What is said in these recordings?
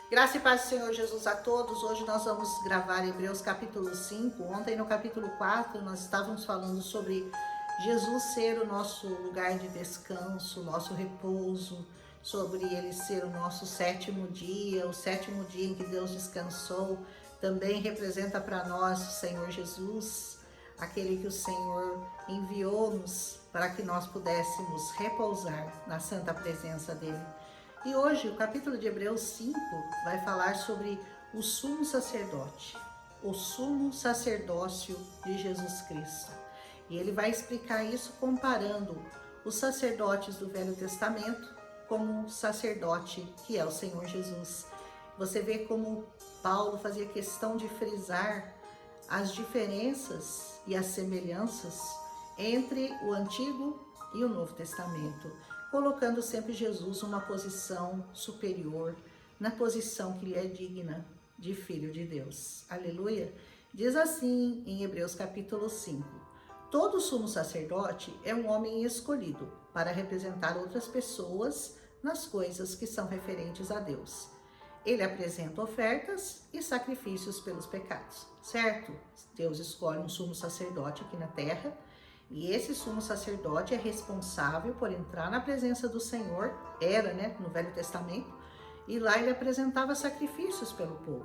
Graça e paz do Senhor Jesus a todos. Hoje nós vamos gravar Hebreus capítulo 5. Ontem no capítulo 4 nós estávamos falando sobre Jesus ser o nosso lugar de descanso, nosso repouso, sobre ele ser o nosso sétimo dia, o sétimo dia em que Deus descansou. Também representa para nós o Senhor Jesus, aquele que o Senhor enviou-nos para que nós pudéssemos repousar na santa presença dele. E hoje o capítulo de Hebreus 5 vai falar sobre o sumo sacerdote, o sumo sacerdócio de Jesus Cristo. E ele vai explicar isso comparando os sacerdotes do Velho Testamento com o sacerdote que é o Senhor Jesus. Você vê como Paulo fazia questão de frisar as diferenças e as semelhanças entre o Antigo e o Novo Testamento, colocando sempre Jesus numa posição superior, na posição que lhe é digna de Filho de Deus. Aleluia! Diz assim em Hebreus capítulo 5: todo sumo sacerdote é um homem escolhido para representar outras pessoas nas coisas que são referentes a Deus. Ele apresenta ofertas e sacrifícios pelos pecados, certo? Deus escolhe um sumo sacerdote aqui na terra, e esse sumo sacerdote é responsável por entrar na presença do Senhor, no Velho Testamento, e lá ele apresentava sacrifícios pelo povo.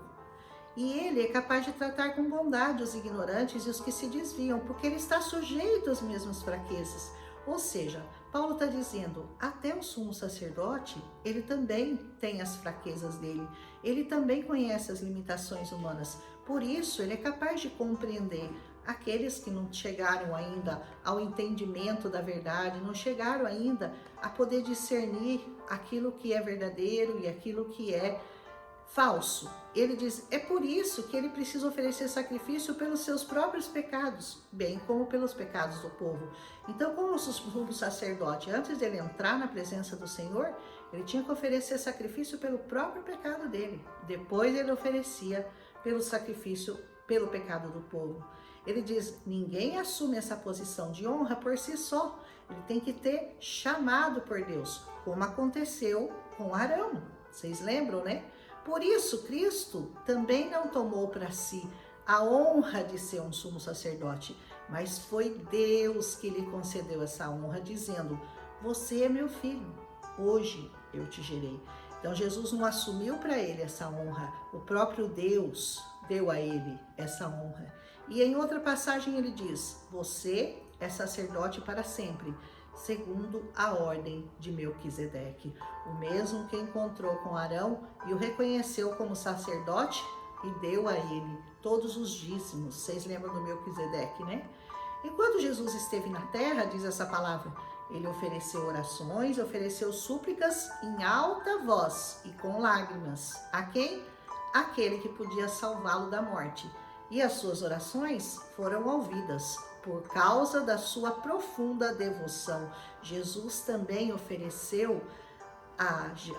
E ele é capaz de tratar com bondade os ignorantes e os que se desviam, porque ele está sujeito às mesmas fraquezas. Ou seja, Paulo está dizendo, até o sumo sacerdote, ele também tem as fraquezas dele, ele também conhece as limitações humanas, por isso ele é capaz de compreender aqueles que não chegaram ainda ao entendimento da verdade, não chegaram ainda a poder discernir aquilo que é verdadeiro e aquilo que é falso. Ele diz, é por isso que ele precisa oferecer sacrifício pelos seus próprios pecados, bem como pelos pecados do povo. Então, como o sumo sacerdote, antes dele entrar na presença do Senhor, ele tinha que oferecer sacrifício pelo próprio pecado dele. Depois ele oferecia pelo sacrifício pelo pecado do povo. Ele diz, ninguém assume essa posição de honra por si só. Ele tem que ter chamado por Deus, como aconteceu com Arão. Vocês lembram, né? Por isso, Cristo também não tomou para si a honra de ser um sumo sacerdote, mas foi Deus que lhe concedeu essa honra, dizendo, você é meu filho, hoje eu te gerei. Então, Jesus não assumiu para ele essa honra, o próprio Deus deu a ele essa honra. E em outra passagem ele diz, você é sacerdote para sempre, segundo a ordem de Melquisedeque, o mesmo que encontrou com Arão e o reconheceu como sacerdote e deu a ele todos os dízimos. Vocês lembram do Melquisedeque, né? Enquanto Jesus esteve na terra, diz essa palavra, ele ofereceu orações, ofereceu súplicas em alta voz e com lágrimas. A quem? Aquele que podia salvá-lo da morte. E as suas orações foram ouvidas por causa da sua profunda devoção. Jesus também ofereceu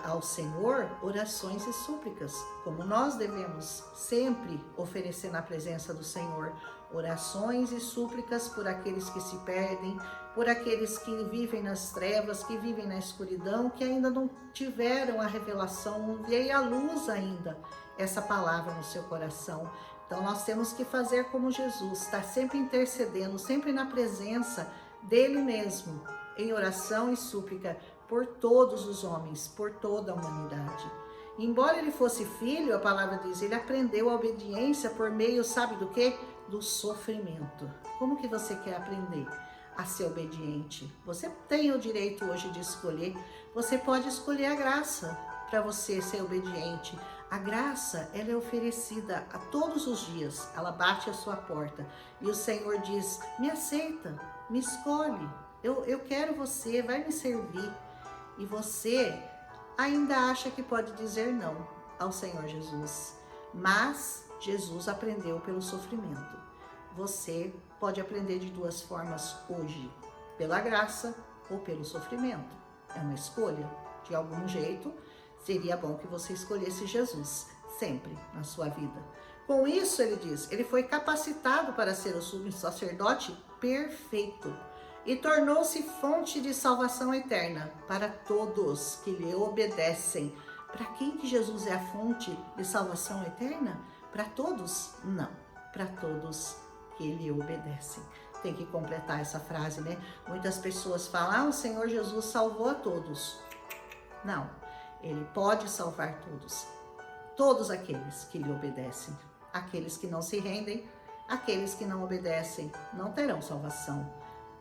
ao Senhor orações e súplicas, como nós devemos sempre oferecer na presença do Senhor. Orações e súplicas por aqueles que se perdem, por aqueles que vivem nas trevas, que vivem na escuridão, que ainda não tiveram a revelação, não veio à luz ainda essa palavra no seu coração. Então nós temos que fazer como Jesus, estar sempre intercedendo, sempre na presença dele mesmo, em oração e súplica por todos os homens, por toda a humanidade. Embora ele fosse filho, a palavra diz, ele aprendeu a obediência por meio, sabe do quê? Do sofrimento. Como que você quer aprender a ser obediente? Você tem o direito hoje de escolher, você pode escolher a graça para você ser obediente. A graça, ela é oferecida a todos os dias, ela bate a sua porta e o Senhor diz, me aceita, me escolhe, eu quero você, vai me servir. E você ainda acha que pode dizer não ao Senhor Jesus, mas Jesus aprendeu pelo sofrimento. Você pode aprender de duas formas hoje, pela graça ou pelo sofrimento. É uma escolha, de algum jeito. Seria bom que você escolhesse Jesus sempre na sua vida. Com isso, ele diz, ele foi capacitado para ser o sumo sacerdote perfeito e tornou-se fonte de salvação eterna para todos que lhe obedecem, Para quem que Jesus é a fonte de salvação eterna? Para todos? Não, para todos que lhe obedecem. Tem que completar essa frase, né? Muitas pessoas falam, o Senhor Jesus salvou a todos. Não, ele pode salvar todos. Todos aqueles que lhe obedecem. Aqueles que não se rendem, aqueles que não obedecem, não terão salvação.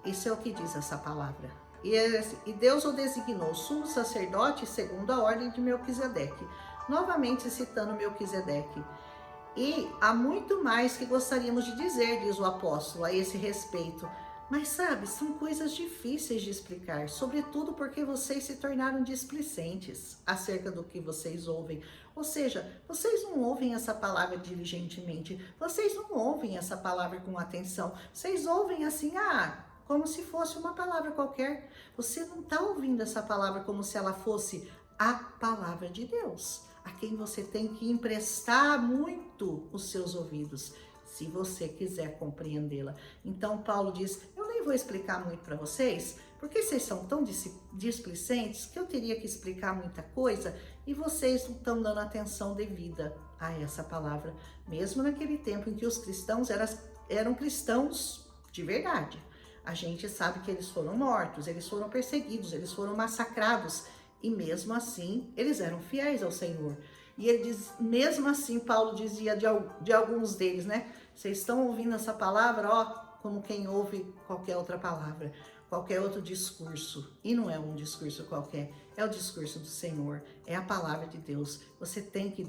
Isso é o que diz essa palavra. E Deus o designou sumo sacerdote segundo a ordem de Melquisedeque. Novamente citando Melquisedeque. E há muito mais que gostaríamos de dizer, diz o apóstolo, a esse respeito. Mas sabe, são coisas difíceis de explicar, sobretudo porque vocês se tornaram displicentes acerca do que vocês ouvem. Ou seja, vocês não ouvem essa palavra diligentemente, vocês não ouvem essa palavra com atenção, vocês ouvem assim, como se fosse uma palavra qualquer. Você não está ouvindo essa palavra como se ela fosse a palavra de Deus, a quem você tem que emprestar muito os seus ouvidos, se você quiser compreendê-la. Então Paulo diz, eu nem vou explicar muito para vocês, porque vocês são tão displicentes que eu teria que explicar muita coisa e vocês não estão dando atenção devida a essa palavra, mesmo naquele tempo em que os cristãos eram cristãos de verdade. A gente sabe que eles foram mortos, eles foram perseguidos, eles foram massacrados, e mesmo assim eles eram fiéis ao Senhor. E ele diz, mesmo assim, Paulo dizia de alguns deles, né? Vocês estão ouvindo essa palavra, como quem ouve qualquer outra palavra, qualquer outro discurso. E não é um discurso qualquer, é o discurso do Senhor, é a palavra de Deus. Você tem que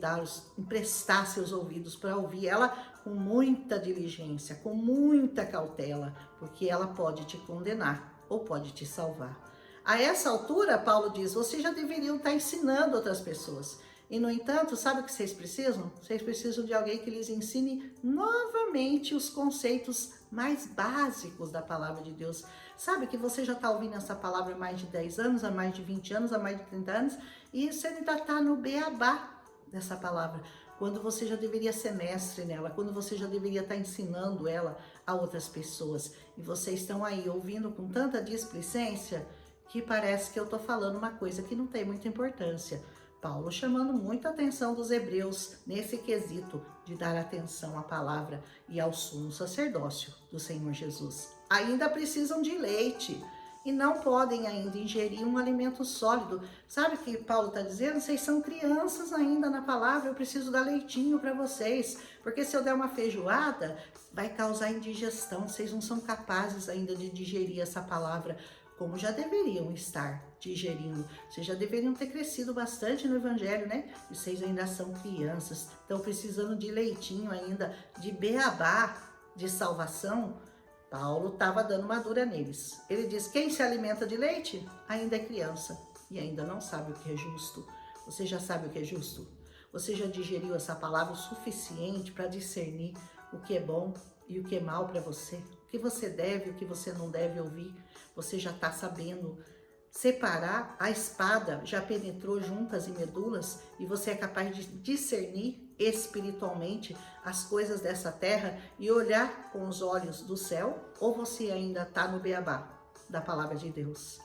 emprestar seus ouvidos para ouvir ela com muita diligência, com muita cautela, porque ela pode te condenar ou pode te salvar. A essa altura, Paulo diz, vocês já deveriam estar ensinando outras pessoas. E, no entanto, sabe o que vocês precisam? Vocês precisam de alguém que lhes ensine novamente os conceitos mais básicos da palavra de Deus. Sabe que você já está ouvindo essa palavra há mais de 10 anos, há mais de 20 anos, há mais de 30 anos, e você ainda está no beabá dessa palavra, quando você já deveria ser mestre nela, quando você já deveria estar ensinando ela a outras pessoas. E vocês estão aí ouvindo com tanta displicência que parece que eu estou falando uma coisa que não tem muita importância. Paulo chamando muito a atenção dos hebreus nesse quesito de dar atenção à palavra e ao sumo sacerdócio do Senhor Jesus. Ainda precisam de leite e não podem ainda ingerir um alimento sólido. Sabe o que Paulo está dizendo? Vocês são crianças ainda na palavra, eu preciso dar leitinho para vocês, porque se eu der uma feijoada, vai causar indigestão, vocês não são capazes ainda de digerir essa palavra como já deveriam estar digerindo. Vocês já deveriam ter crescido bastante no evangelho, né? E vocês ainda são crianças, estão precisando de leitinho ainda, de beabá, de salvação. Paulo estava dando uma dura neles. Ele diz, quem se alimenta de leite ainda é criança e ainda não sabe o que é justo. Você já sabe o que é justo? Você já digeriu essa palavra o suficiente para discernir o que é bom e o que é mal para você? O que você deve e o que você não deve ouvir? Você já está sabendo separar? A espada já penetrou juntas e medulas e você é capaz de discernir espiritualmente as coisas dessa terra e olhar com os olhos do céu? Ou você ainda está no beabá da palavra de Deus?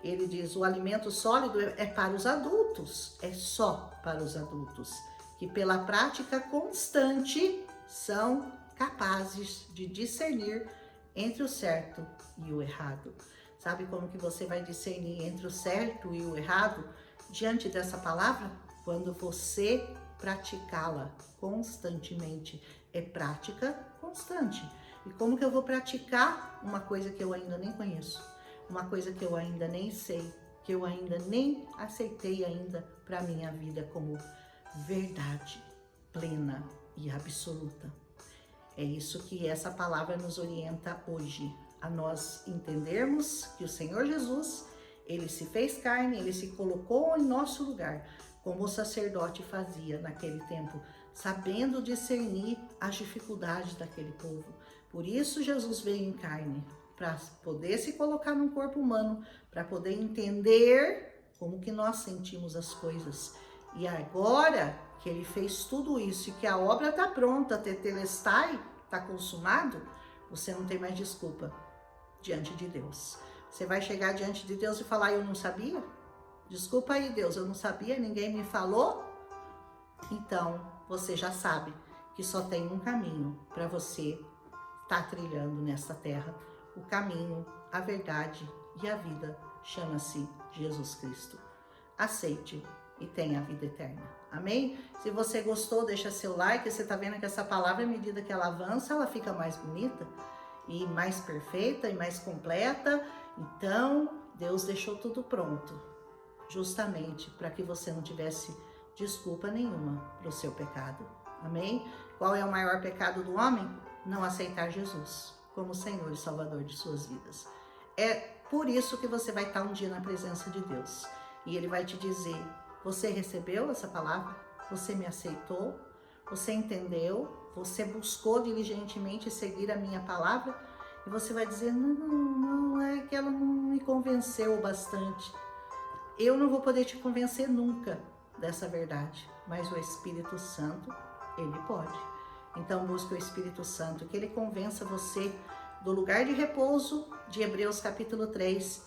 Ele diz, o alimento sólido é para os adultos, é só para os adultos, que pela prática constante são capazes de discernir entre o certo e o errado. Sabe como que você vai discernir entre o certo e o errado diante dessa palavra? Quando você praticá-la constantemente. É prática constante. E como que eu vou praticar uma coisa que eu ainda nem conheço? Uma coisa que eu ainda nem sei, que eu ainda nem aceitei ainda para minha vida como verdade plena e absoluta. É isso que essa palavra nos orienta hoje, a nós entendermos que o Senhor Jesus, ele se fez carne, ele se colocou em nosso lugar, como o sacerdote fazia naquele tempo, sabendo discernir as dificuldades daquele povo. Por isso Jesus veio em carne, para poder se colocar num corpo humano, para poder entender como que nós sentimos as coisas. E agora que ele fez tudo isso e que a obra está pronta, tetelestai, está consumado, você não tem mais desculpa diante de Deus. Você vai chegar diante de Deus e falar, eu não sabia? Desculpa aí, Deus, eu não sabia, ninguém me falou. Então, você já sabe que só tem um caminho para você estar trilhando nesta terra. O caminho, a verdade e a vida chama-se Jesus Cristo. Aceite e tenha a vida eterna. Amém? Se você gostou, deixa seu like. Você está vendo que essa palavra, à medida que ela avança, ela fica mais bonita e mais perfeita e mais completa. Então, Deus deixou tudo pronto, justamente para que você não tivesse desculpa nenhuma para o seu pecado. Amém? Qual é o maior pecado do homem? Não aceitar Jesus como Senhor e Salvador de suas vidas. É por isso que você vai estar um dia na presença de Deus. E Ele vai te dizer, você recebeu essa palavra? Você me aceitou? Você entendeu? Você buscou diligentemente seguir a minha palavra? E você vai dizer, não, é que ela não me convenceu bastante. Eu não vou poder te convencer nunca dessa verdade, mas o Espírito Santo, ele pode. Então busque o Espírito Santo, que ele convença você do lugar de repouso de Hebreus capítulo 3,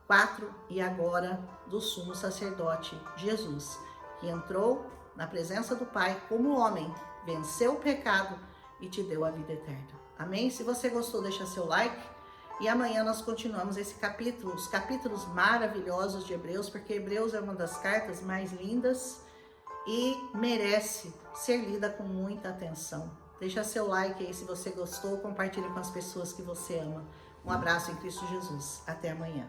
4 e agora do sumo sacerdote Jesus, que entrou na presença do Pai como homem, venceu o pecado e te deu a vida eterna. Amém? Se você gostou, deixa seu like. E amanhã nós continuamos esse capítulo, os capítulos maravilhosos de Hebreus, porque Hebreus é uma das cartas mais lindas e merece ser lida com muita atenção. Deixa seu like aí se você gostou, compartilhe com as pessoas que você ama. Um abraço em Cristo Jesus. Até amanhã.